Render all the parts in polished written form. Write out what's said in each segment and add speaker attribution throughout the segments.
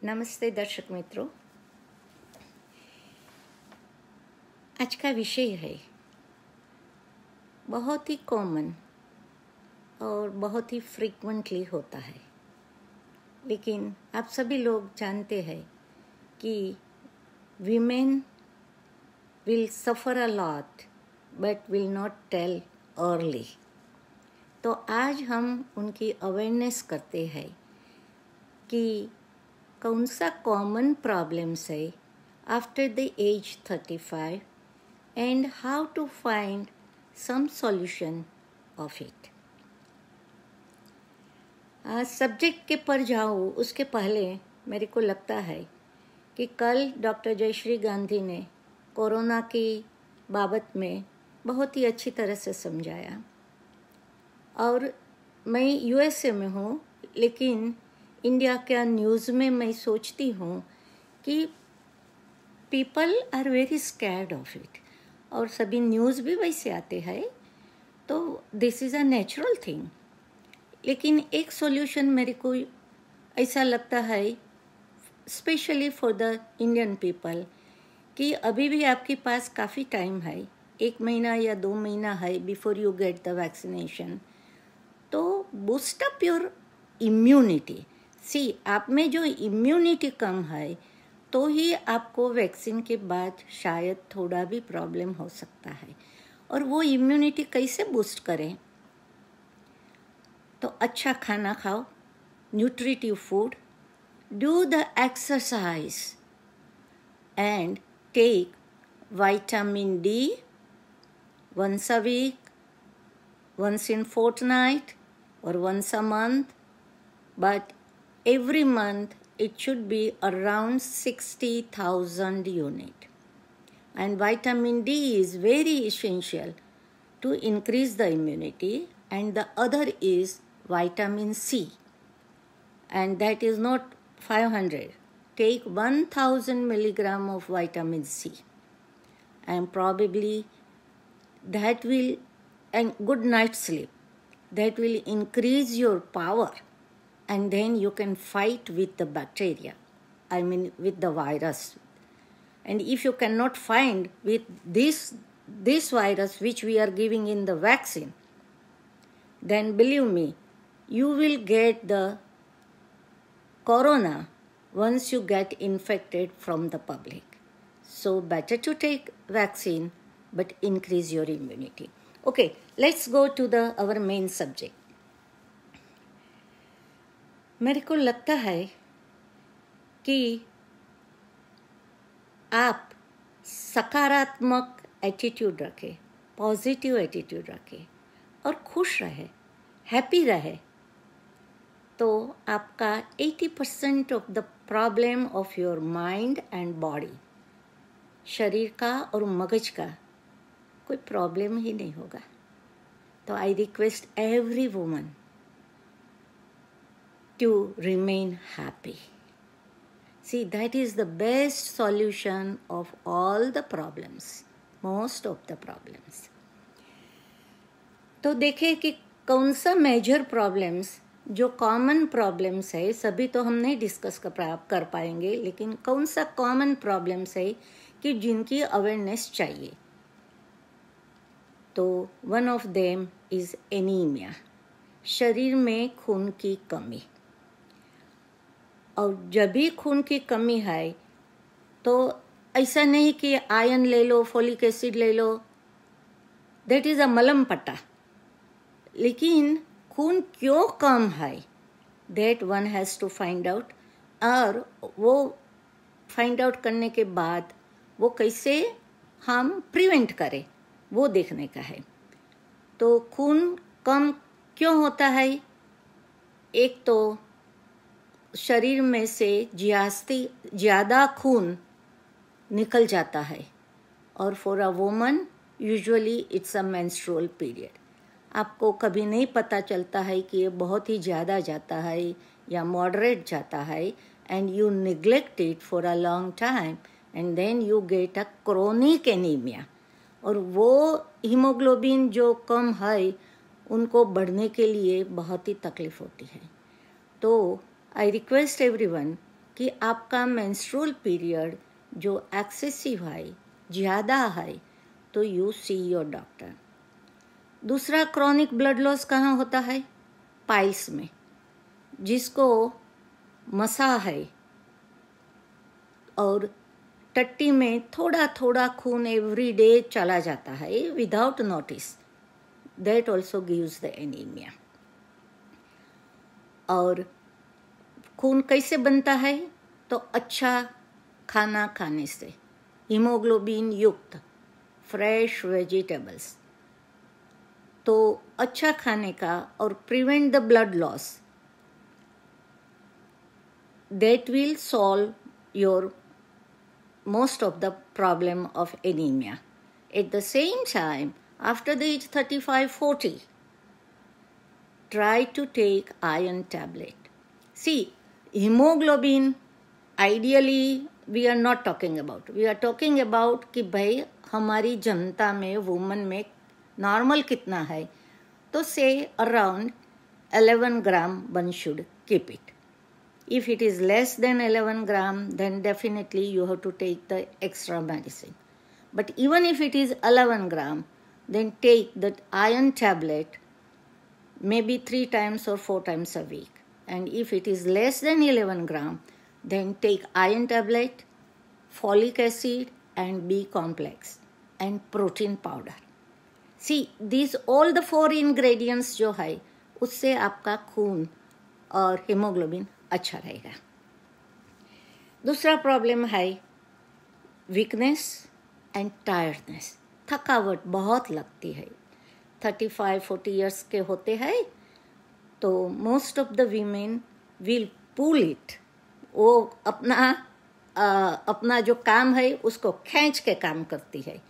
Speaker 1: नमस्ते दर्शक मित्रों। आज का विषय है बहुत ही कॉमन और बहुत ही फ्रीक्वेंटली होता है, लेकिन आप सभी लोग जानते हैं कि women will suffer a lot but will not tell early. तो आज हम उनकी अवेयरनेस करते हैं कि कौन सा कॉमन प्रॉब्लम्स है after the age 35 and how to find some solution of it. Subject के पर जाऊँ उसके पहले मेरे को लगता है कि कल डॉक्टर जयश्री गांधी ने कोरोना की बाबत में बहुत ही अच्छी तरह से समझाया। और मैं यूएसए में हूँ, लेकिन इंडिया का न्यूज़ में मैं सोचती हूँ कि people are very scared of it, और सभी न्यूज़ भी वैसे आते हैं, तो this is a natural thing. लेकिन एक सॉल्यूशन मेरे को ऐसा लगता है, specially for the Indian people, कि अभी भी आपके पास काफ़ी टाइम है, 1 महीना या 2 महीना है before you get the vaccination. तो बूस्ट अप योर इम्यूनिटी। आप में जो इम्यूनिटी कम है तो ही आपको वैक्सीन के बाद शायद थोड़ा भी प्रॉब्लम हो सकता है। और वो इम्यूनिटी कैसे बूस्ट करें? तो अच्छा खाना खाओ, nutritive food, do the exercise and take vitamin D once a week, once in fortnight or once a month, but every month it should be around 60,000 unit. And vitamin D is very essential to increase the immunity, and the other is vitamin C, and that is not 500. Take 1000 milligram of vitamin C, and probably that will, and good night sleep, that will increase your power, and then you can fight with the bacteria, with the virus. And if you cannot find with this virus which we are giving in the vaccine, then believe me, you will get the corona once you get infected from the public. So better to take vaccine but increase your immunity. Okay, let's go to our main subject. मेरे को लगता है कि आप सकारात्मक attitude रखें, positive attitude रखें और खुश रहे, हैप्पी रहे, तो आपका 80% of the problem of your mind and body, शरीर का और मगज का कोई प्रॉब्लम ही नहीं होगा। तो I request every woman to remain happy. See, that is the best solution of all the problems, most of the problems. तो देखें कि कौन सा मेजर प्रॉब्लम्स, जो कॉमन प्रॉब्लम्स है, सभी तो हम नहीं डिस्कस कर पाएंगे, लेकिन कौन सा कॉमन प्रॉब्लम्स है कि जिनकी अवेयरनेस चाहिए। तो one of them is anaemia, शरीर में खून की कमी। और जब भी खून की कमी है तो ऐसा नहीं कि आयरन ले लो, फोलिक एसिड ले लो, दैट इज़ अ मलम पट्टा। लेकिन खून क्यों कम है, that one has to find out, और वो फाइंड आउट करने के बाद वो कैसे हम प्रिवेंट करें वो देखने का है। तो खून कम क्यों होता है? एक तो शरीर में से ज़्यादा खून निकल जाता है, और for a woman usually it's a menstrual period. आपको कभी नहीं पता चलता है कि ये बहुत ही ज़्यादा जाता है या मॉडरेट जाता है, and you neglect it for a long time, and then you get a chronic anaemia. और वो हीमोग्लोबिन जो कम है उनको बढ़ने के लिए बहुत ही तकलीफ होती है। तो I request everyone कि आपका मेंस्ट्रुअल पीरियड जो एक्सेसिव है, ज़्यादा है, तो यू सी योर डॉक्टर। दूसरा, क्रॉनिक ब्लड लॉस कहाँ होता है? पाइल्स में, जिसको मसा है और टट्टी में थोड़ा थोड़ा खून एवरी डे चला जाता है without notice, that also gives the anaemia. और खून कैसे बनता है? तो अच्छा खाना खाने से, हीमोग्लोबिन युक्त फ्रेश वेजिटेबल्स, तो अच्छा खाने का, और prevent the blood loss, that will solve your most of the problem of anemia. At the same time, after the age 35-40, try to take iron tablet. See, hemoglobin, ideally we are not talking about. We are talking about कि भाई हमारी जनता में, woman में normal कितना है, तो से around 11 gram one should keep it. If it is less than 11 gram, then definitely you have to take the extra medicine. But even if it is 11 gram, then take the iron tablet maybe 3 times or 4 times a week. And if it is less than 11 gram, then take iron tablet, folic acid and B complex and protein powder. See, these all the 4 ingredients जो है, उससे आपका खून और hemoglobin अच्छा रहेगा। दूसरा problem है वीकनेस एंड टायर्डनेस, थकावट बहुत लगती है। 35-40 इयर्स के होते हैं तो most of the women will pull it, वो अपना जो काम है उसको खींच के काम करती है,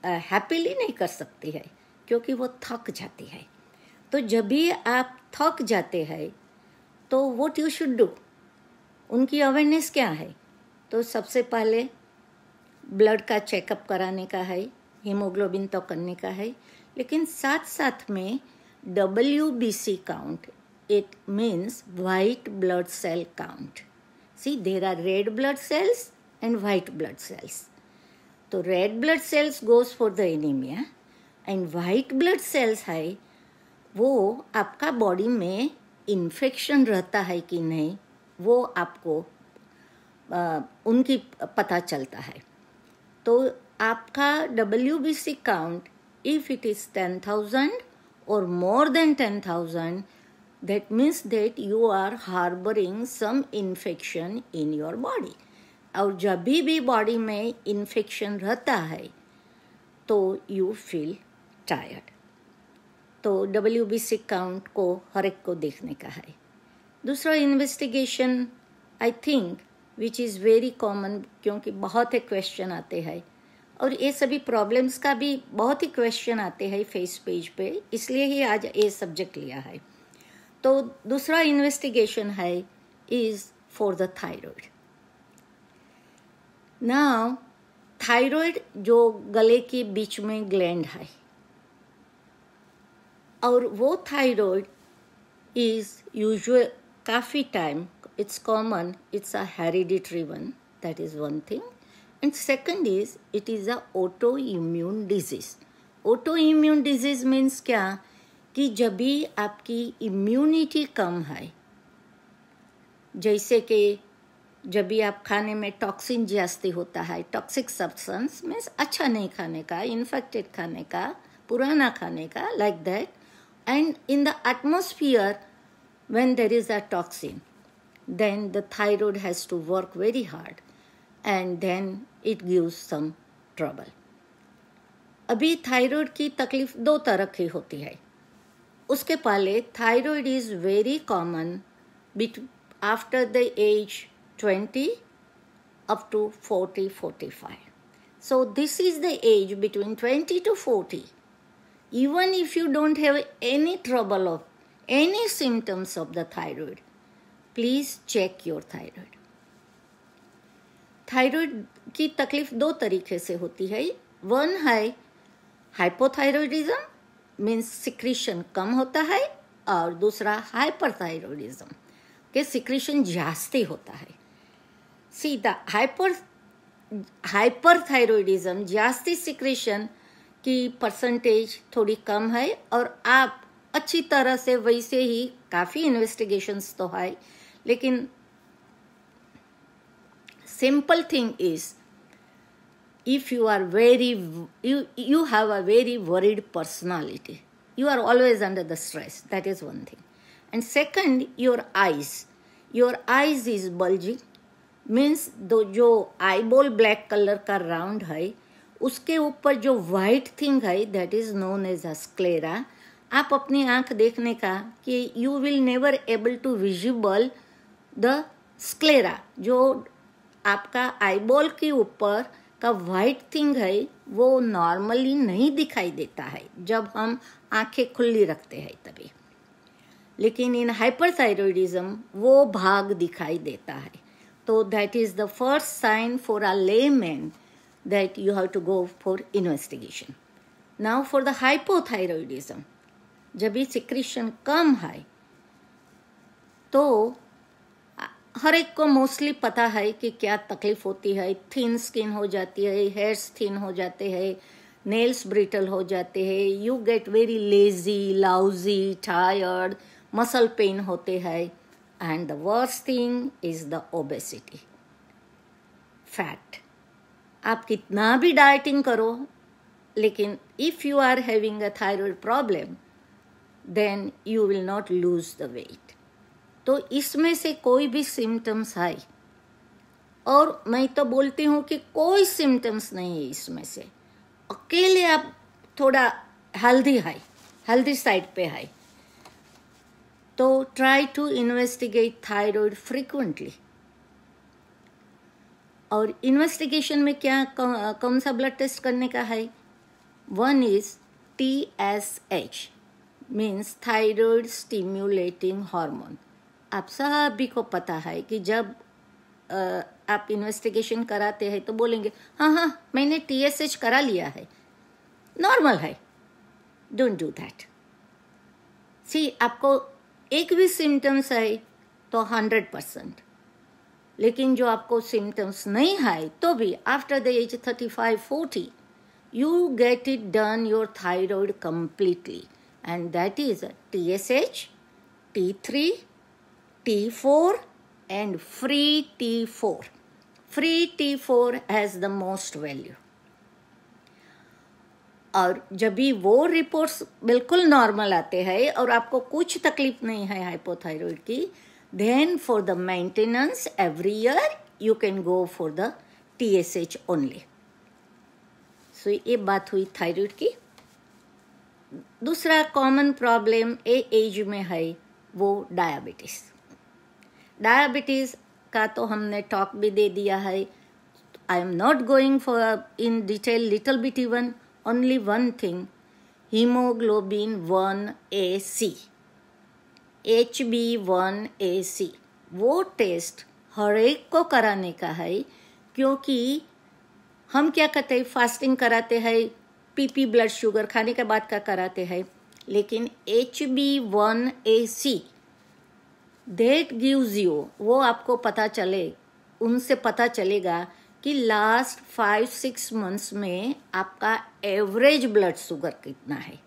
Speaker 1: हैप्पीली नहीं कर सकती है क्योंकि वो थक जाती है। तो जब भी आप थक जाते हैं तो व्हाट यू शुड डू, उनकी अवेयरनेस क्या है? तो सबसे पहले ब्लड का चेकअप कराने का है, हीमोग्लोबिन तो करने का है, लेकिन साथ साथ में WBC count, it means white blood cell count. See, there are red blood cells and white blood cells. तो red blood cells goes for the anaemia and white blood cells है वो आपका बॉडी में इन्फेक्शन रहता है कि नहीं, वो आपको उनकी पता चलता है। तो आपका WBC count, if it is 10,000 और more than 10,000, that means that you are harbouring some infection in your body. और जब भी बॉडी में इन्फेक्शन रहता है तो यू फील टायर्ड। तो WBC काउंट को हर एक को देखने का है। दूसरा, investigation, I think which is very common, क्योंकि बहुत ही क्वेश्चन आते हैं और ये सभी प्रॉब्लम्स का भी बहुत ही क्वेश्चन आते हैं फेस पेज पे, इसलिए ही आज ये सब्जेक्ट लिया है। तो दूसरा इन्वेस्टिगेशन है is for the thyroid. Now thyroid जो गले के बीच में ग्लैंड है, और वो थायराइड इज यूजुअल काफ़ी time, it's common, it's a hereditary one, that is one thing. And second is it is a auto immune disease. Auto immune disease means क्या, कि जब भी आपकी इम्यूनिटी कम है, जैसे कि जब भी आप खाने में टॉक्सिन जास्ती होता है, टॉक्सिक सब्सटेंस मीन्स अच्छा नहीं खाने का, इन्फेक्टेड खाने का, पुराना खाने का, like that. And in the atmosphere, when there is a toxin, then the thyroid has to work very hard and then it gives some trouble. अभी थायराइड की तकलीफ 2 तरह की होती है। उसके पहले thyroid is very common after the age 20 up to 40-45. So this is the age between 20 to 40. Even if you don't have any trouble of any symptoms of the thyroid, please check your thyroid. Thyroid की तकलीफ 2 तरीके से होती है। One है hypothyroidism, means secretion कम होता है, और दूसरा हाइपरथायरॉयडिज्म के सिक्रीशन जास्ती होता है। सी द हाइपरथायरॉयडिज्म जास्ती सिक्रेशन की परसेंटेज थोड़ी कम है, और आप अच्छी तरह से वैसे ही काफ़ी इन्वेस्टिगेशंस तो है, लेकिन simple thing is if you are you have a very worried personality, you are always under the stress, that is one thing. And second, your eyes is bulging, means जो eyeball black color का round है उसके ऊपर जो white thing है that is known as a sclera. आप अपनी आंख देखने का कि you will never able to visible the sclera, जो आपका eyeball के ऊपर का वाइट थिंग है वो नॉर्मली नहीं दिखाई देता है जब हम आंखें खुली रखते हैं तभी, लेकिन इन हाइपरथायरॉयडिज्म वो भाग दिखाई देता है. तो that is the first sign for a layman that you have to go for investigation. Now for the hypothyroidism, जब ये सिक्रेशन कम है तो हर एक को मोस्टली पता है कि क्या तकलीफ होती है. थिन स्किन हो जाती है, हेयर्स थिन हो जाते हैं, नेल्स ब्रिटल हो जाते हैं, you get very lazy, lousy, tired, muscle pain होते हैं, and the worst thing is the obesity, fat. आप कितना भी डाइटिंग करो, लेकिन if you are having a thyroid problem then you will not lose the weight. तो इसमें से कोई भी सिम्टम्स है, और मैं तो बोलती हूँ कि कोई सिम्टम्स नहीं है इसमें से, अकेले आप थोड़ा हेल्दी साइड पे है, तो try to investigate thyroid frequently. और इन्वेस्टिगेशन में क्या कौन सा ब्लड टेस्ट करने का है? One is TSH, means thyroid stimulating hormone. आप सभी को पता है कि जब आप इन्वेस्टिगेशन कराते हैं तो बोलेंगे हाँ मैंने TSH करा लिया है, नॉर्मल है. Don't do that. सी, आपको एक भी सिम्टम्स है तो 100%, लेकिन जो आपको सिम्टम्स नहीं है तो भी after the age 35-40 you get it done your thyroid completely, and that is TSH, T3, T4 and free T4. Free T4 has the most value. और जब भी वो रिपोर्ट्स बिल्कुल नॉर्मल आते हैं और आपको कुछ तकलीफ नहीं है हाइपोथायरॉइड की, then for the maintenance every year you can go for the TSH only. So ये बात हुई थायराइड की. दूसरा कॉमन प्रॉब्लम एज में है वो डायबिटीज. डायबिटीज का तो हमने टॉक भी दे दिया है. I am not going for in detail, little bit even, only one thing, haemoglobin 1AC, HB1AC, वो टेस्ट हर एक को कराने का है, क्योंकि हम क्या करते हैं, फास्टिंग कराते हैं, PP ब्लड शुगर खाने के बाद का कराते हैं, लेकिन HB1AC दैट गिव्स यू, वो आपको पता चले, उनसे पता चलेगा कि लास्ट 5-6 मंथ्स में आपका एवरेज ब्लड शुगर कितना है.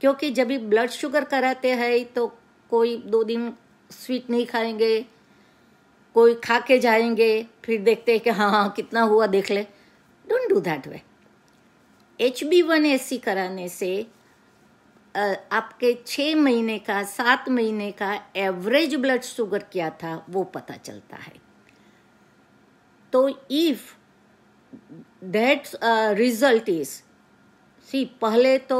Speaker 1: क्योंकि जब भी ब्लड शुगर कराते हैं तो कोई 2 दिन स्वीट नहीं खाएंगे, कोई खा के जाएंगे, फिर देखते हैं कि हाँ कितना हुआ देख ले. Don't do that way. HB1AC कराने से आपके 6 महीने का 7 महीने का एवरेज ब्लड शुगर क्या था वो पता चलता है. तो इफ दैट रिजल्ट इज, सी पहले तो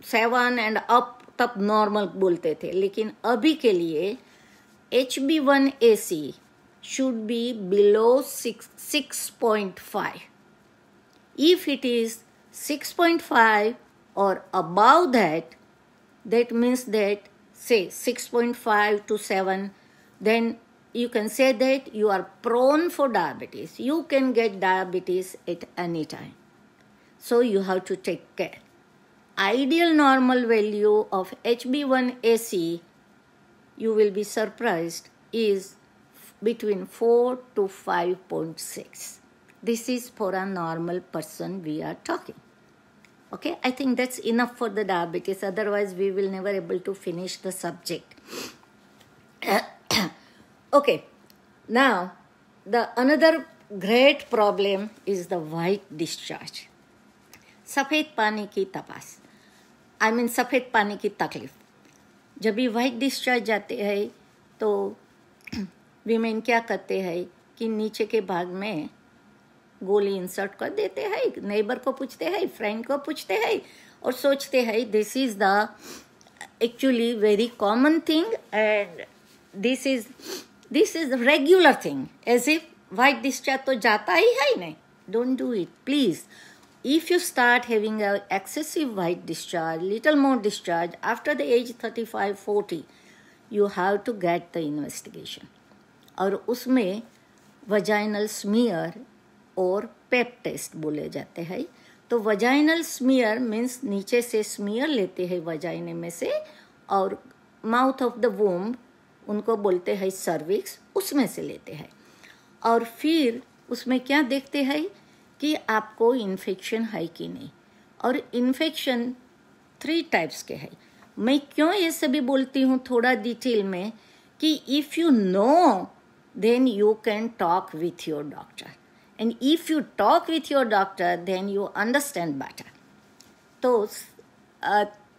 Speaker 1: 7 एंड अप तब नॉर्मल बोलते थे, लेकिन अभी के लिए HB1AC should be below 6.5. If it is 6.5 or above that, that means that say 6.5 to 7, then you can say that you are prone for diabetes. You can get diabetes at any time. So you have to take care. Ideal normal value of HB1AC, you will be surprised, is between 4 to 5.6. This is for a normal person we are talking. Okay, I think that's enough for the diabetes. Otherwise, we will never able to finish the subject. Okay, now the another great problem is the white discharge. सफ़ेद पानी की तपास, सफ़ेद पानी की तकलीफ. जब भी वाइट डिस्चार्ज जाते हैं तो वीमेन क्या करते हैं कि नीचे के भाग में गोली इंसर्ट कर देते हैं, नेबर को पूछते हैं, फ्रेंड को पूछते हैं और सोचते हैं this is the actually very common thing and this is regular thing, as if white discharge तो जाता ही है नहीं. Don't do it please. If you start having a excessive white discharge, little more discharge after the age 35-40, you have to get the investigation. और उसमें vaginal smear और Pap test बोले जाते हैं. तो vaginal smear means नीचे से smear लेते हैं वजाइने में से, और mouth of the womb उनको बोलते हैं cervix, उसमें से लेते हैं. और फिर उसमें क्या देखते हैं कि आपको इन्फेक्शन है कि नहीं. और इन्फेक्शन 3 टाइप्स के हैं. मैं क्यों ये सभी बोलती हूँ थोड़ा डिटेल में कि if you know then you can talk with your doctor, and if you talk with your doctor then you understand better. तो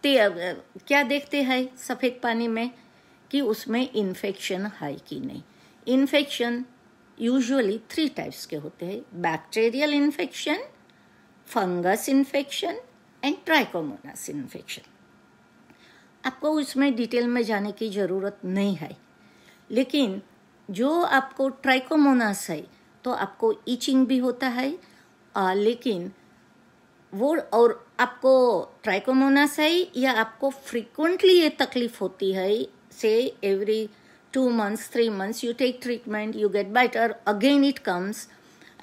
Speaker 1: क्या देखते हैं सफ़ेद पानी में कि उसमें इन्फेक्शन है कि नहीं. इन्फेक्शन यूजुअली 3 टाइप्स के होते हैं: bacterial infection, fungus infection and trichomonas infection. आपको उसमें डिटेल में जाने की ज़रूरत नहीं है, लेकिन जो आपको ट्राइकोमोनास है तो आपको इचिंग भी होता है, लेकिन वो और आपको ट्राइकोमोनास है या आपको फ्रीक्वेंटली ये तकलीफ होती है, से every 2 months, 3 months, you take treatment, you get better, again it comes.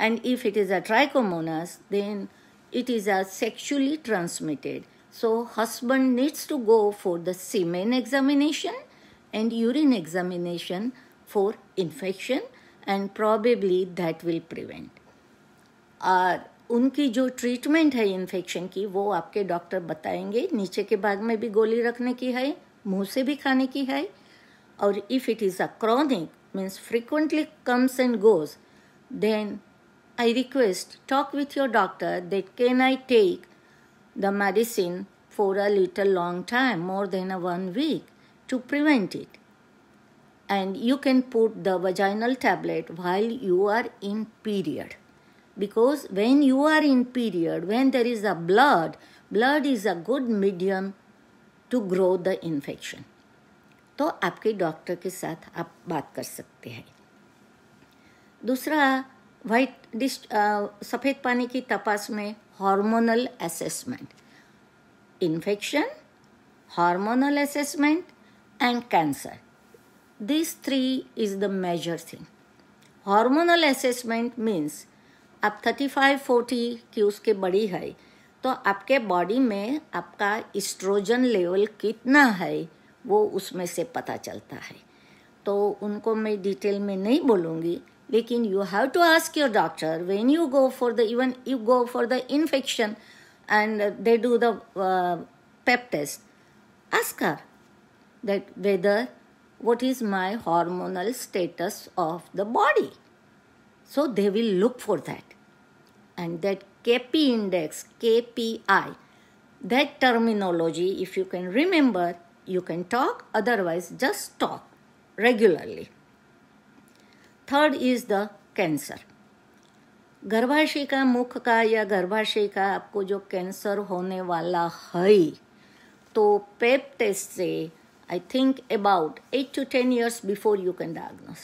Speaker 1: And if it is a trichomonas, then it is a sexually transmitted. So husband needs to go for the semen examination and urine examination for infection, and probably that will prevent. उनकी जो treatment है infection की वो आपके doctor बताएंगे. नीचे के भाग में भी गोली रखने की है, मुंह से भी खाने की है. और if it is a chronic, means frequently comes and goes, then I request talk with your doctor that can I take the medicine for a little long time, more than 1 week, to prevent it. And you can put the vaginal tablet while you are in period, because when you are in period, when there is a blood is a good medium to grow the infection. तो आपके doctor के साथ आप बात कर सकते हैं. दूसरा, सफ़ेद पानी की तपास में hormonal assessment, infection, hormonal assessment and cancer. This 3 is the major thing. Hormonal assessment means आप 35-40 की उसके बड़ी है तो आपके बॉडी में आपका एस्ट्रोजन लेवल कितना है वो उसमें से पता चलता है. तो उनको मैं डिटेल में नहीं बोलूँगी, लेकिन you have to ask your doctor when you go for the even you go for the infection and they do the Pap test. Ask her that whether what is my hormonal status of the body. So they will look for that. And that KP index, KPI, that terminology, if you can remember, you can talk, otherwise just talk regularly. Third is the cancer. गर्भाशय का, मुख का या गर्भाशय का आपको जो cancer होने वाला है तो पेप टेस्ट से I think about 8 to 10 years before you can diagnose.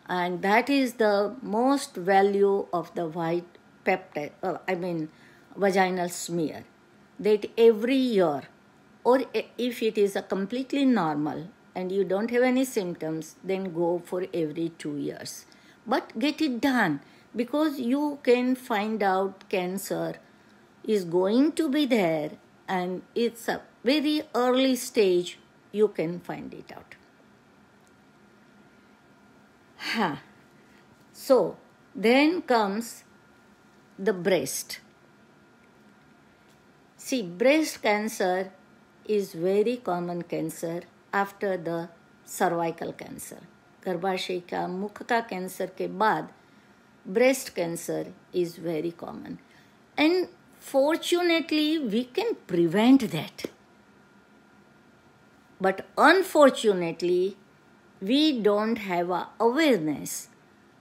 Speaker 1: And that is the most value of the white peptide, vaginal smear. That every year, or if it is a completely normal and you don't have any symptoms, then go for every 2 years. But get it done, because you can find out cancer is going to be there and it's a very early stage, you can find it out. Huh. So then comes the breast. See, breast cancer is very common cancer after the cervical cancer. गर्भाशय का मुख का cancer के बाद breast cancer is very common. And fortunately, we can prevent that. But unfortunately, we don't have a awareness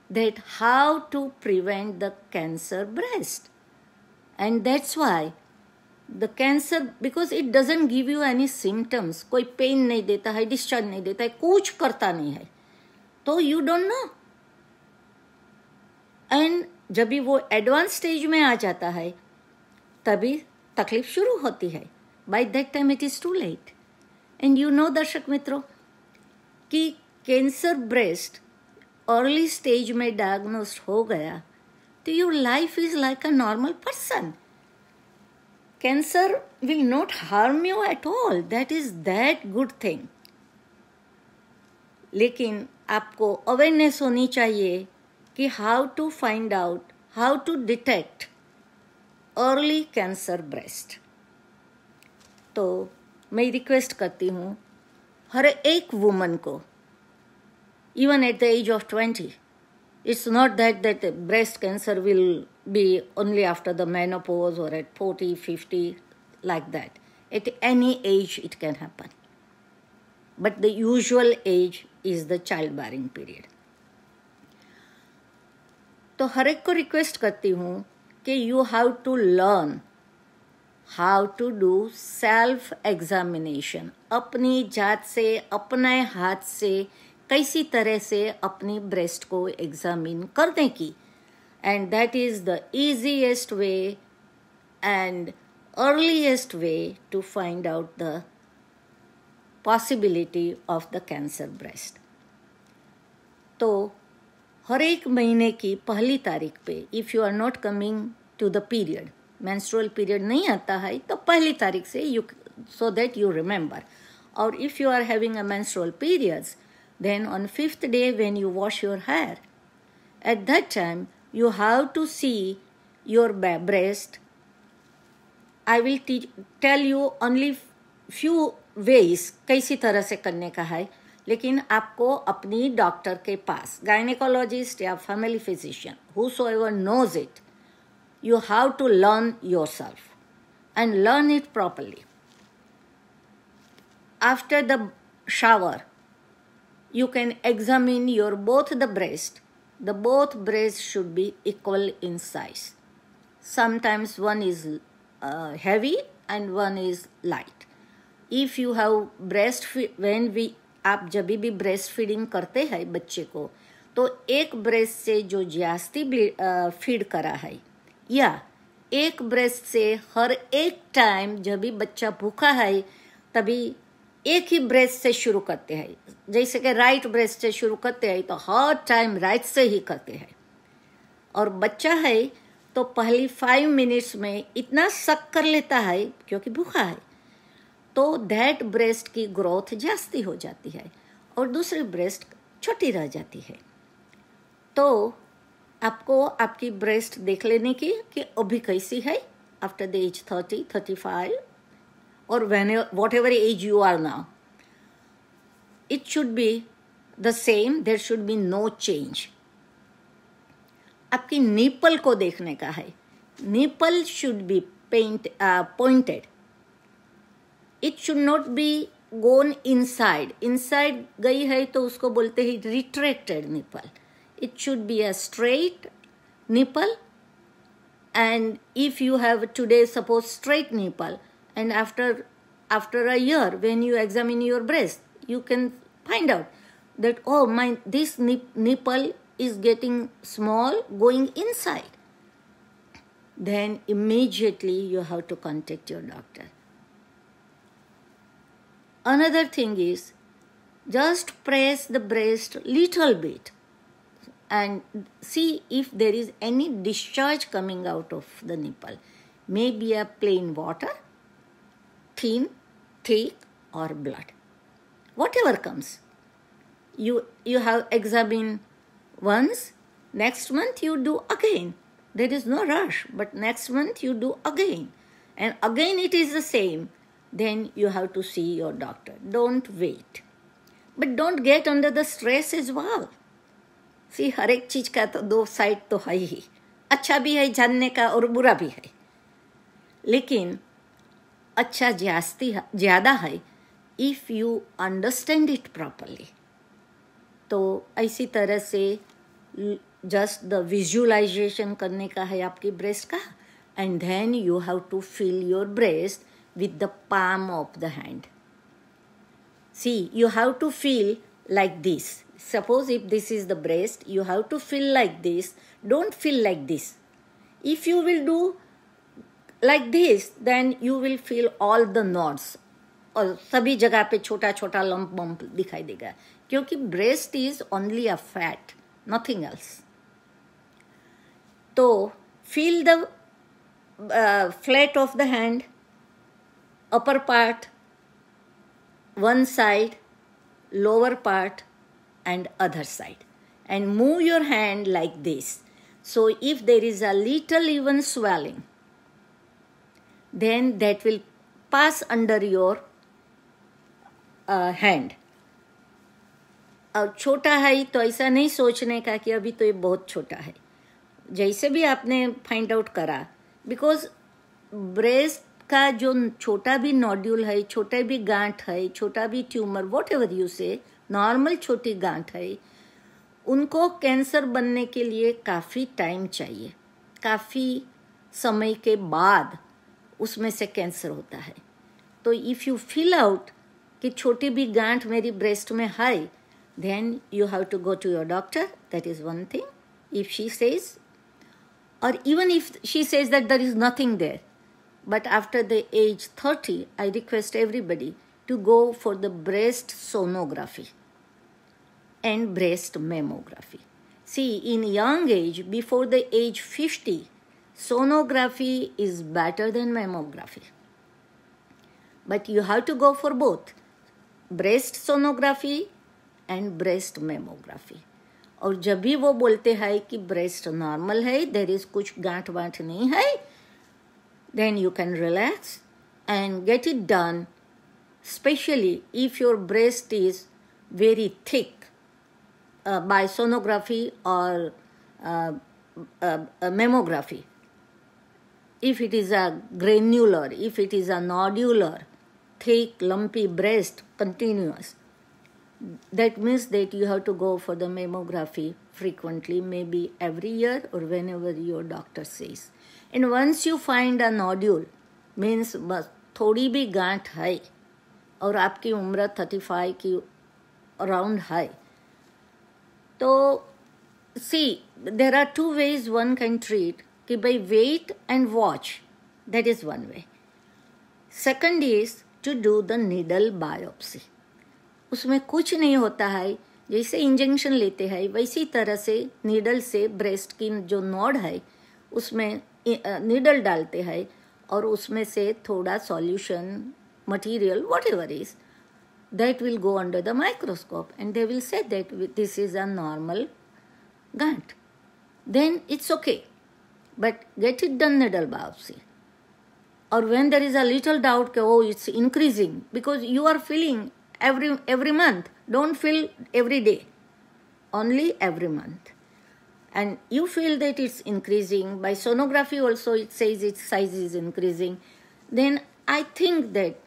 Speaker 1: that how to prevent the cancer breast. And that's why the cancer, because it doesn't give you any symptoms, कोई pen नहीं देता है, discharge नहीं देता है, कुछ करता नहीं है, तो you don't know. And जब भी वो एडवांस स्टेज में आ जाता है तभी तकलीफ शुरू होती है. By that time it is too late. And you know दर्शक मित्रों कि कैंसर ब्रेस्ट अर्ली स्टेज में डायग्नोस्ड हो गया तो your life is like a normal person. Cancer will not harm you at all. That is that good thing. लेकिन आपको awareness होनी चाहिए कि how to find out, how to detect early cancer breast. तो मैं रिक्वेस्ट करती हूँ हर एक वुमन को, even at the age of 20, it's not that breast cancer will be only after the menopause or at 40, 50, like that. At any age it can happen. But the usual age is the childbearing period. तो हर एक को request करती हूँ कि you have to learn how to do self examination. अपनी जात से, अपने हाथ से कैसी तरह से अपनी ब्रेस्ट को एग्जामिन करने की. And that is the easiest way and earliest way to find out the possibility of the cancer breast. तो हर एक महीने की पहली तारीख पे if you are not coming to the period, menstrual period नहीं आता है तो पहली तारीख से you, so that you remember. और if you are having a menstrual periods, then on 5th day when you wash your hair, at that time you have to see your breast. I will tell you only few ways कैसी तरह से करने का है, लेकिन आपको अपनी doctor के पास, गायनेकोलॉजिस्ट या family physician, whosoever knows it, you have to learn yourself and learn it properly. After the shower, you can examine your both the breast. The both breasts should be equal in size. Sometimes one is heavy and one is light. If you have when we आप जब भी breast feeding करते हैं बच्चे को, तो एक breast से जो जास्ती फीड करा है या एक ब्रेस्ट से हर एक टाइम जब भी बच्चा भूखा है तभी एक ही ब्रेस्ट से शुरू करते हैं. जैसे कि राइट ब्रेस्ट से शुरू करते हैं तो हर टाइम राइट से ही करते हैं. और बच्चा है तो पहली 5 मिनट्स में इतना सक कर लेता है क्योंकि भूखा है, तो दैट ब्रेस्ट की ग्रोथ जास्ती हो जाती है और दूसरी ब्रेस्ट छोटी रह जाती है. तो आपको आपकी ब्रेस्ट देख लेने की कि अभी कैसी है after the as 30, 35 or whatever age you are now. It should be the same. There should be no change. आपकी निपल को देखने का है. Nipple should be pointed. It should not be gone inside. Inside गई है तो उसको बोलते हैं retracted nipple. It should be a straight nipple. And if you have today suppose straight nipple, and after a year when you examine your breast, you can find out that this nipple is getting small going inside. Then immediately you have to contact your doctor. Another thing is just press the breast little bit and see if there is any discharge coming out of the nipple. Maybe a plain water, thin, thick or blood. Whatever comes. You have examined once, next month you do again. There is no rush, but next month you do again. And again it is the same. Then you have to see your doctor. Don't wait. But don't get under the stress as well. See, हर एक चीज का तो दो side तो है ही. अच्छा भी है जानने का और बुरा भी है. लेकिन अच्छा ज़्यादा है if you understand it properly. तो ऐसी तरह से just the visualization करने का है आपकी breast का, and then you have to fill your breast with the palm of the hand. See, you have to feel like this. Suppose if this is the breast, you have to feel like this. Don't feel like this. If you will do like this, then you will feel all the knots. और सभी जगह पे छोटा छोटा lump bump दिखाई देगा, क्योंकि breast is only a fat, nothing else. तो feel the flat of the hand, upper part, one side, lower part, and other side, and move your hand like this. So if there is a little even swelling, then that will pass under your hand. अब छोटा है तो ऐसा नहीं सोचने का कि अभी तो ये बहुत छोटा है. जैसे भी आपने फाइंड आउट करा, बिकॉज ब्रेस्ट का जो छोटा भी नोड्यूल है, छोटा भी गांठ है, छोटा भी ट्यूमर, वॉट एवर यू से, नॉर्मल छोटी गांठ है, उनको कैंसर बनने के लिए काफ़ी टाइम चाहिए. काफ़ी समय के बाद उसमें से कैंसर होता है. तो इफ़ यू फील आउट कि छोटी भी गांठ मेरी ब्रेस्ट में है, then you have to go to your doctor. That is one thing. If she says, or even if she says that there is nothing there, but after the age 30, I request everybody to go for the breast sonography and breast mammography. See, in young age, before the age 50, sonography is better than mammography. But you have to go for both, breast sonography and breast mammography. और जब भी वो बोलते हैं कि breast normal है, there is कुछ गांठ वांठ नहीं है, then you can relax and get it done, especially if your breast is very thick, by sonography or mammography. If it is a granular, if it is a nodular, thick, lumpy breast, continuous, that means that you have to go for the mammography frequently, maybe every year or whenever your doctor says. And once you find a nodule, means थोड़ी भी गांठ है और आपकी उम्र 35 की around है, तो see, there are two ways one can treat, कि by wait and watch, that is one way. Second is to do the needle biopsy. उसमें कुछ नहीं होता है, जैसे इंजेक्शन लेते हैं वैसी तरह से नीडल से ब्रेस्ट की जो नोड है उसमें नीडल डालते हैं और उसमें से थोड़ा solution material what ever is that will go under the microscope and they will say that this is a normal gant. Then it's okay, but get it done needle biopsy. Or when there is a little doubt, oh, it's increasing, because you are feeling every month. Don't feel every day, only every month. And you feel that it's increasing. By sonography also it says its size is increasing. Then I think that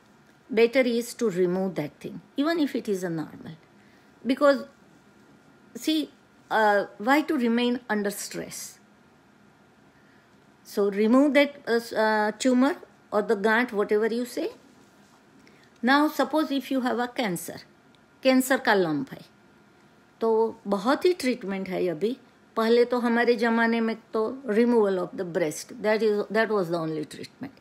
Speaker 1: better is to remove that thing, even if it is a normal. Because, see, why to remain under stress? So remove that tumor or the gant, whatever you say. Now suppose if you have a cancer का lump है, तो बहुत ही treatment है अभी. पहले तो हमारे ज़माने में तो removal of the breast, that was the only treatment.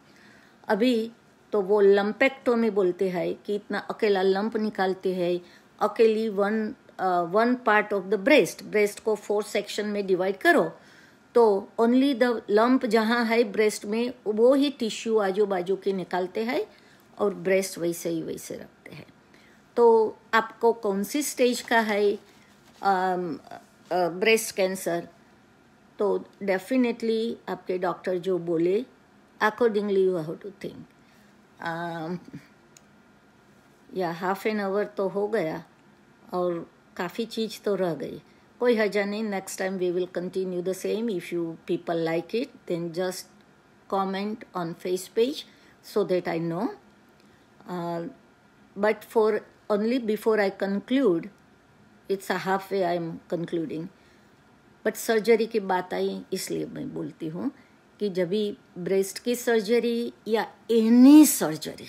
Speaker 1: अभी तो वो लंपेक्टोमी बोलते हैं कि इतना अकेला लंप निकालते हैं, अकेली one part of the breast को 4 सेक्शन में डिवाइड करो, तो ओनली द लंप जहाँ है ब्रेस्ट में वो ही टिश्यू आजू बाजू के निकालते हैं और ब्रेस्ट वैसे ही वैसे रखते हैं. तो आपको कौन सी स्टेज का है ब्रेस्ट कैंसर, तो डेफिनेटली आपके डॉक्टर जो बोले accordingly you have to think. या हाफ एन आवर तो हो गया और काफ़ी चीज़ तो रह गई. कोई हर्जा नहीं, next time we will continue the same. If you people like it then just comment on face page so that I know. But for only before I conclude, it's a halfway I am concluding. But surgery की बात आई इसलिए मैं बोलती हूँ कि जब भी breast की सर्जरी या एनी सर्जरी,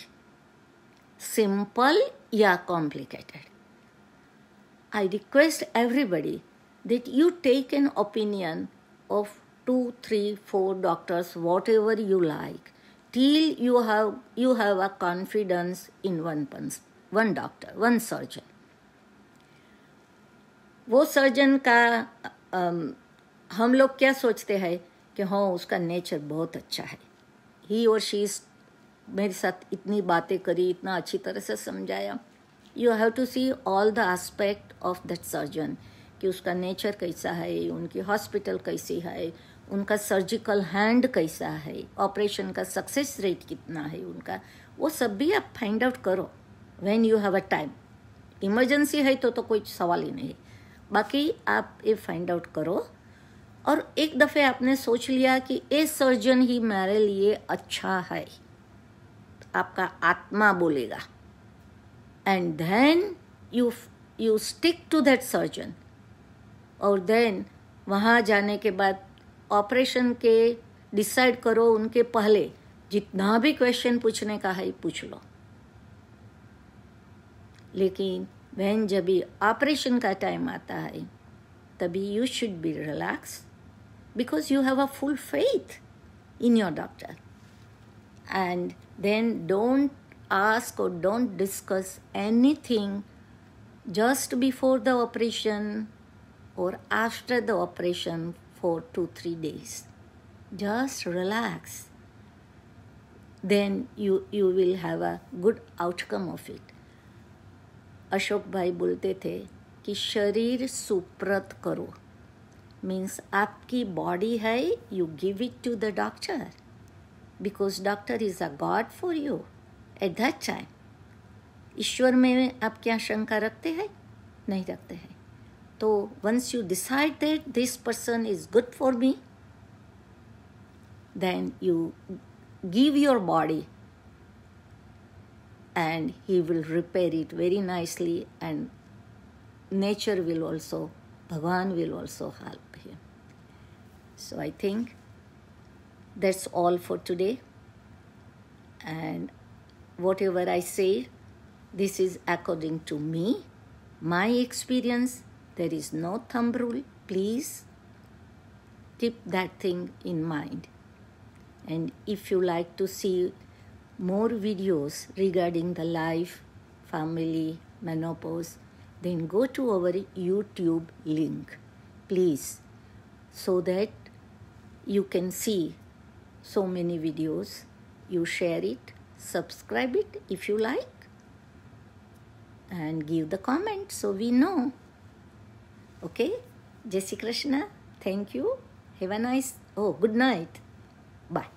Speaker 1: सिंपल या complicated, I request everybody that you take an opinion of 2, 3, 4 doctors, whatever you like, till you have a confidence in one doctor, one surgeon. वो सर्जन का हम लोग क्या सोचते हैं कि हाँ उसका नेचर बहुत अच्छा है, ही और शी मेरे साथ इतनी बातें करी, इतना अच्छी तरह से समझाया. You have to see all the aspect of that surgeon, कि उसका नेचर कैसा है, उनकी हॉस्पिटल कैसी है, उनका सर्जिकल हैंड कैसा है, ऑपरेशन का सक्सेस रेट कितना है उनका, वो सब भी आप फाइंड आउट करो when you have a time. Emergency है तो कोई सवाल ही नहीं, बाकी आप ये फाइंड आउट करो. और एक दफ़े आपने सोच लिया कि ये सर्जन ही मेरे लिए अच्छा है, आपका आत्मा बोलेगा, and then you stick to that surgeon. और देन वहाँ जाने के बाद ऑपरेशन के डिसाइड करो, उनके पहले जितना भी क्वेश्चन पूछने का है पूछ लो. लेकिन वैन जब भी ऑपरेशन का टाइम आता है तभी you should be relax, because you have a full faith in your doctor. And then don't ask or don't discuss anything just before the operation or after the operation for 2-3 days. Just relax. Then you will have a good outcome of it. Ashok भाई बोलते थे कि शरीर सुप्रत करो, means आपकी body है, you give it to the doctor, because doctor is a god for you at that time. ईश्वर में आप क्या शंका रखते हैं? नहीं रखते हैं. तो once you decide that this person is good for me, then you give your body and he will repair it very nicely, and nature will also, Bhagwan will also help him. So I think that's all for today, and whatever I say, this is according to me, my experience. There is no thumb rule. Please keep that thing in mind. And if you like to see more videos regarding the life, family, menopause, then go to our YouTube link, please, so that you can see so many videos. You share it, subscribe it if you like, and give the comment so we know. Okay? Jai Shri Krishna. Thank you. Have a nice, good night. Bye.